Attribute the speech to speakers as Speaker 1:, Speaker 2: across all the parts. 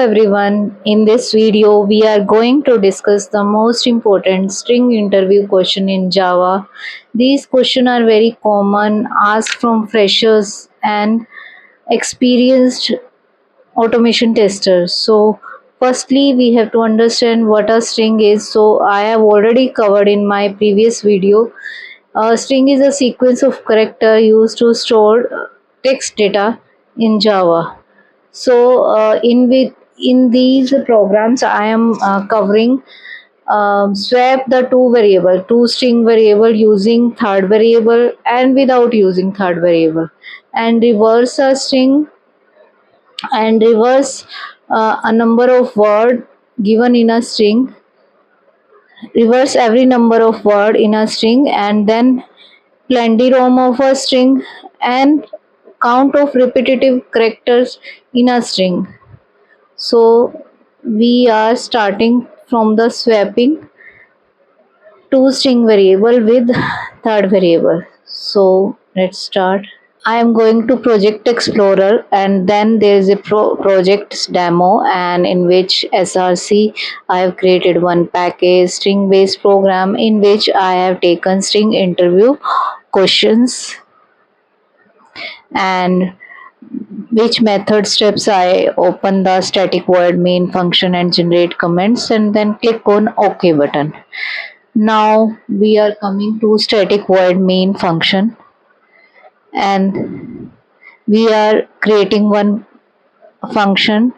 Speaker 1: everyone, in this video we are going to discuss the most important string interview question in Java. These questions are very common, asked from freshers and experienced automation testers. So firstly we have to understand what a string is. So I have already covered in my previous video. A string is a sequence of characters used to store text data in Java. So in these programs, I am covering swap the two string variable using third variable and without using third variable, and reverse a string and reverse a number of word given in a string, reverse every number of word in a string, and then palindrome of a string and count of repetitive characters in a string. So we are starting from the swapping two string variable with third variable. So let's start. I am going to project explorer, and then there is a projects demo, and in which src I have created one package string based program in which I have taken string interview questions and which method steps. I open the static void main function and generate comments and then click on OK button. Now we are coming to static void main function, and we are creating one function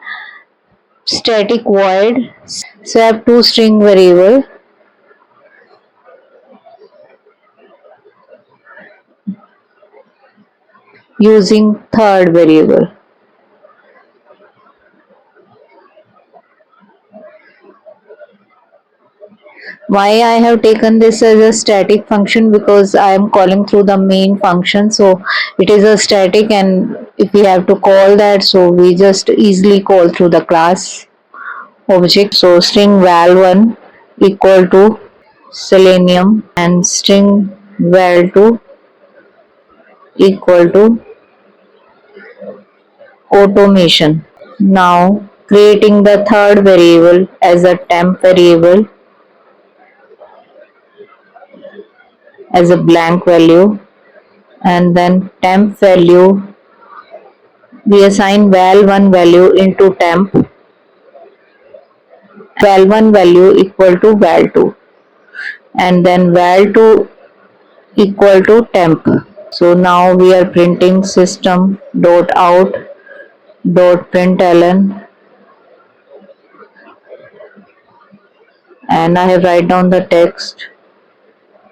Speaker 1: static void swap to string variable using third variable. Why I have taken this as a static function? Because I am calling through the main function, so it is a static, and if we have to call that, so we just easily call through the class object. So string val1 equal to Selenium and string val2 equal to automation. Now creating the third variable as a temp variable as a blank value, and then temp value we assign val1 value into temp, val1 value equal to val2, and then val2 equal to temp. So now we are printing system dot out dot println, and I have write down the text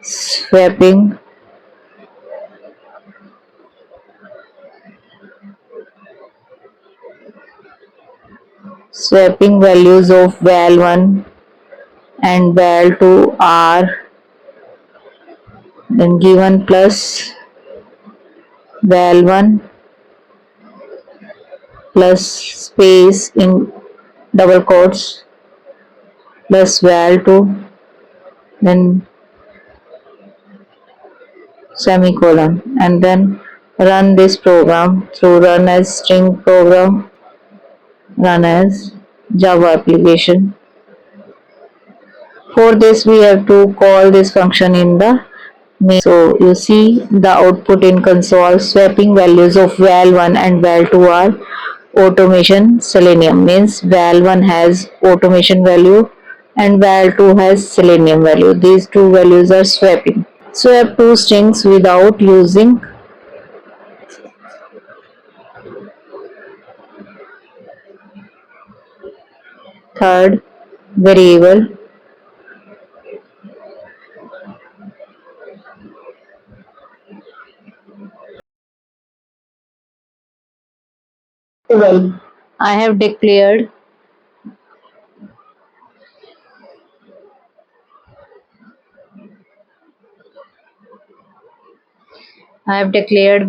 Speaker 1: swapping values of val1 and val2 are then given plus val1 plus space in double quotes plus val2 then semicolon, and then run this program through run as string program, run as Java application. For this we have to call this function in the main. So you see the output in console swapping values of val1 and val2 are automation Selenium, means val1 has automation value and val2 has Selenium value. These two values are swapping. Swap two strings without using third variable. Well, I have declared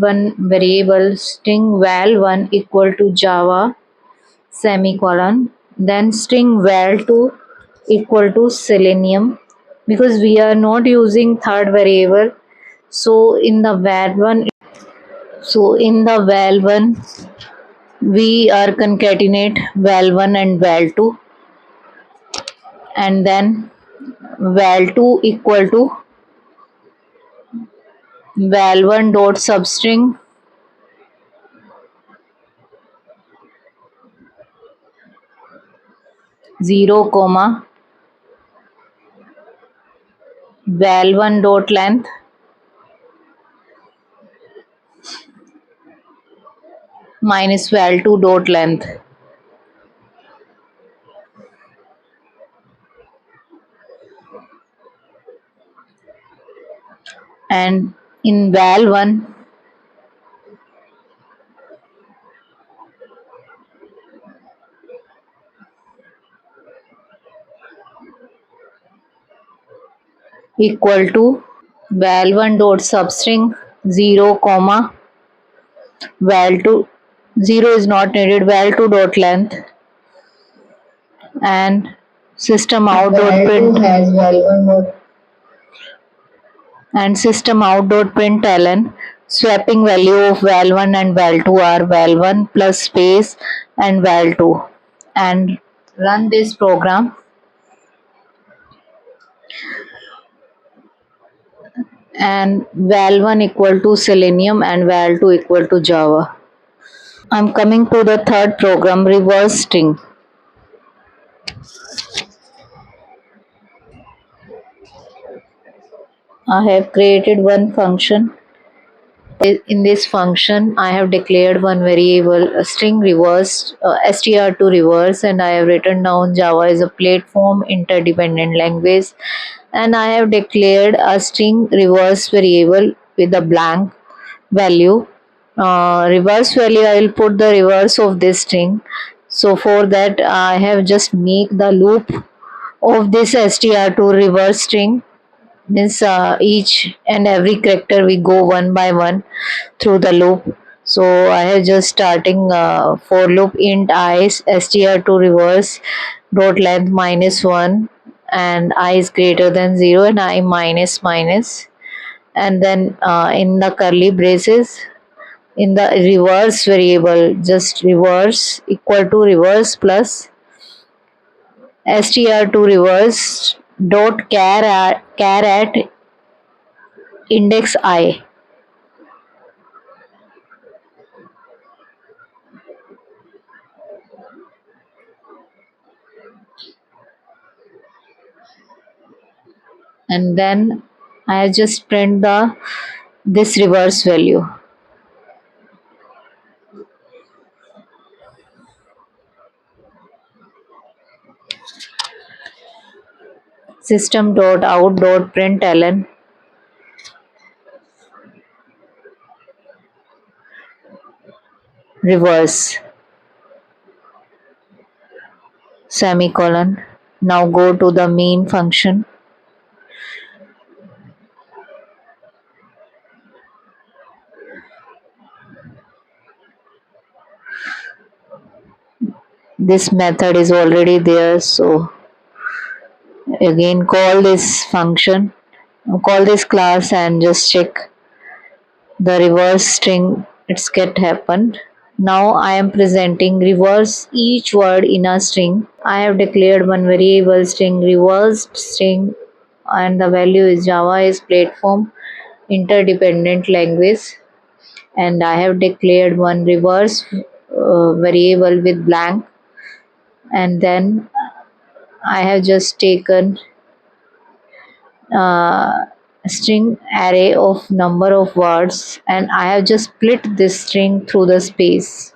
Speaker 1: one variable string val1 equal to Java semicolon, then string val2 equal to Selenium, because we are not using third variable. So in the val1 we are concatenate val1 and val2, and then val2 equal to val1 dot substring 0 comma val1 dot length minus val2 dot length. And in val1 equal to val1 dot substring 0 comma val2 0 is not needed, val2 dot length, and system out dot print has val1 dot and system out dot println swapping value of val1 and val2 are val1 plus space and val2, and run this program, and val1 equal to Selenium and val2 equal to Java. I'm coming to the third program, reverse string. I have created one function. In this function, I have declared one variable, a string reverse, str to reverse, and I have written down Java is a platform interdependent language, and I have declared a string reverse variable with a blank value. Reverse value, I will put the reverse of this string. So for that, I have just make the loop of this str to reverse string, means each and every character we go one by one through the loop. So I have just starting for loop int I str to reverse dot length minus 1 and I is greater than 0 and I minus minus, and then in the curly braces in the reverse variable just reverse equal to reverse plus str to reverse dot char at index I, and then I just print the this reverse value. System dot out dot println reverse semicolon. Now go to the main function. This method is already there, so again call this function, call this class and just check the reverse string, it's get happened. Now I am presenting reverse each word in a string. I have declared one variable string reversed string, and the value is Java is platform interdependent language, and I have declared one reverse variable with blank, and then I have just taken uh, string array of number of words and I have just split this string through the space,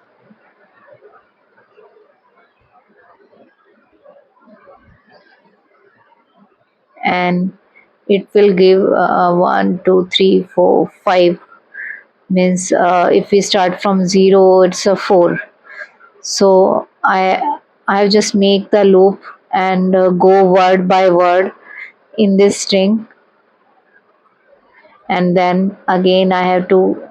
Speaker 1: and it will give 1 2 3 4 5, means if we start from 0 it's a 4. So I have just make the loop and go word by word in this string, and then again I have to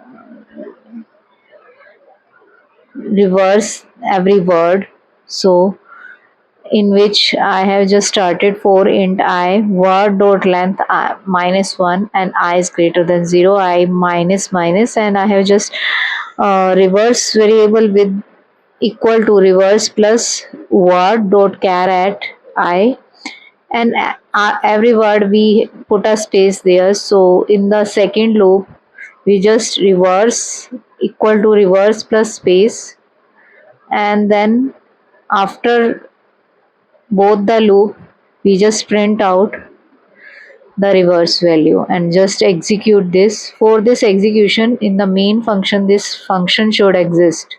Speaker 1: reverse every word. So in which I have just started for int I word dot length minus 1 and I is greater than 0, I minus minus, and I have just reverse variable with equal to reverse plus word dot char at I, and every word we put a space there. So in the second loop we just reverse equal to reverse plus space, and then after both the loop we just print out the reverse value and just execute this. For this execution in the main function, this function should exist.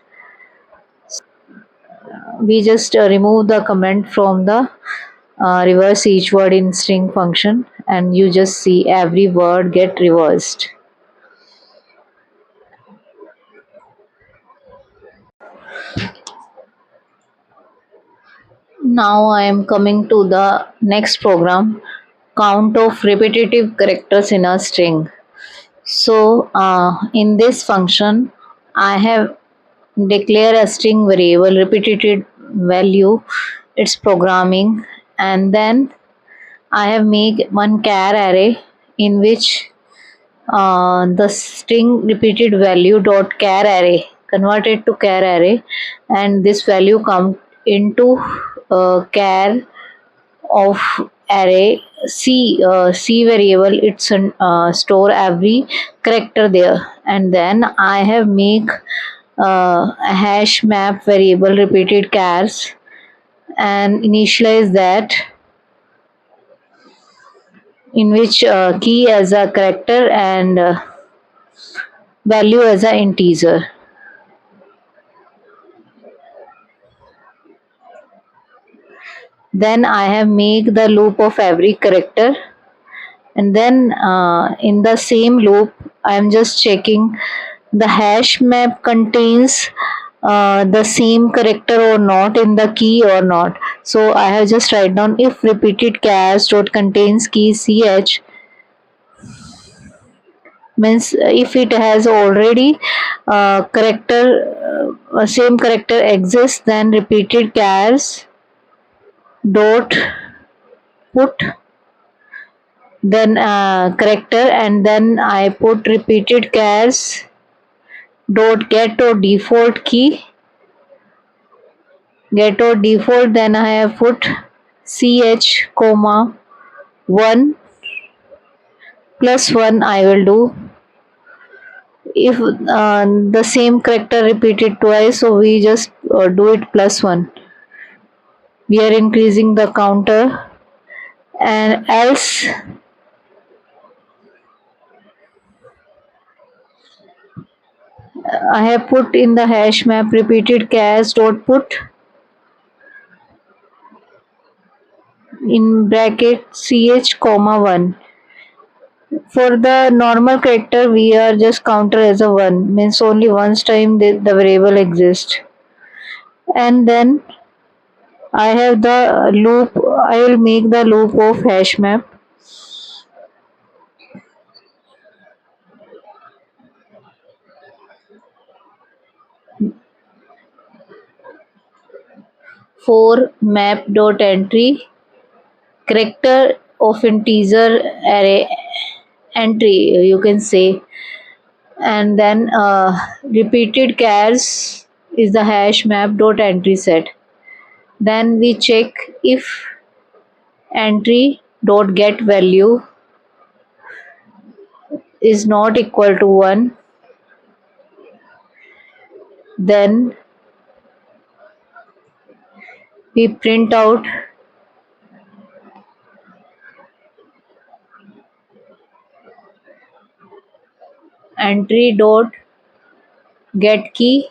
Speaker 1: We just remove the comment from the reverse each word in string function, and you just see every word get reversed. Now I am coming to the next program, count of repetitive characters in a string. So in this function I have declare a string variable repeated value, its programming, and then I have made one char array in which the string repeated value dot char array converted to char array, and this value come into char of array c variable. It's store every character there, and then I have make a hash map variable repeated chars and initialize that, in which key as a character and value as a integer. Then I have make the loop of every character, and then in the same loop I am just checking the hash map contains the same character or not in the key or not. So I have just write down if repeated chars dot contains key ch, means if it has already character same character exists, then repeated chars dot put then character, and then I put repeated chars dot get or default, then I have put ch comma 1 plus 1 I will do if the same character repeated twice, so we just do it plus 1. We are increasing the counter, and else I have put in the hash map repeated chars dot put in bracket ch comma 1. For the normal character we are just counter as a 1, means only once time the variable exists. And then I have the loop, I will make the loop of hash map for map dot entry character of integer array entry, you can say, and then repeated chars is the hash map dot entry set. Then we check if entry dot get value is not equal to 1, then we print out entry dot get key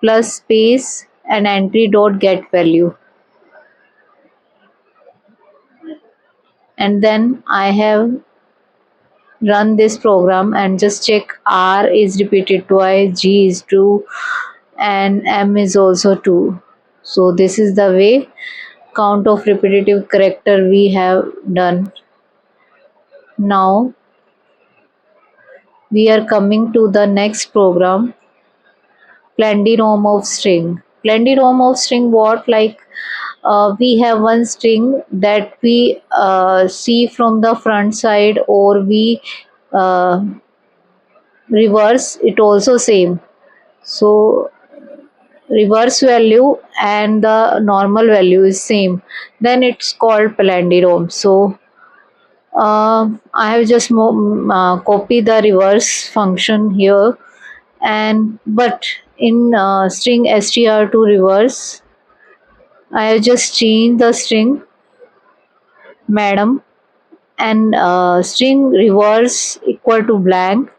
Speaker 1: plus space and entry dot get value, and then I have run this program and just check R is repeated twice, G is true, and M is also true. So this is the way count of repetitive character we have done. Now we are coming to the next program, Palindrome of string. Palindrome of string, what, like we have one string that we see from the front side, or we uh, reverse it also same. So reverse value and the normal value is same, then it's called palindrome. So I have just copy the reverse function here, and but in string str to reverse, I have just changed the string madam and string reverse equal to blank,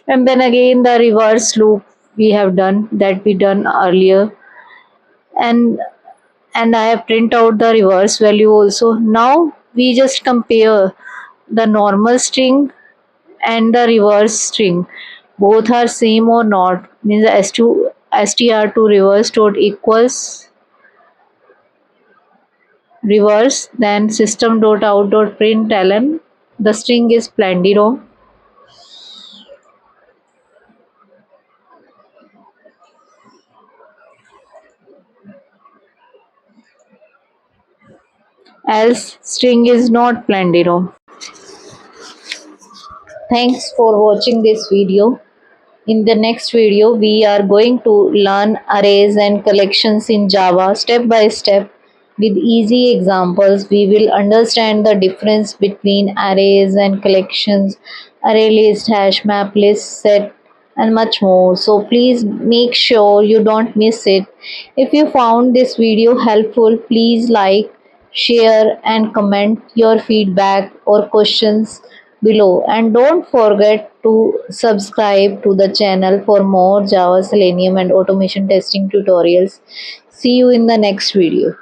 Speaker 1: and then again the reverse loop we have done that we done earlier, and I have print out the reverse value also. Now we just compare the normal string and the reverse string. Both are same or not. Means the S2 str to reverse dot equals reverse, then system dot out dot println. The string is palindrome. Else string is not palindrome. Thanks for watching this video. In the next video, we are going to learn arrays and collections in Java step by step with easy examples. We will understand the difference between arrays and collections, array list, hash map list, set, and much more. So please make sure you don't miss it. If you found this video helpful, please like, share, and comment your feedback or questions below, and don't forget to subscribe to the channel for more Java, Selenium, and automation testing tutorials. See you in the next video.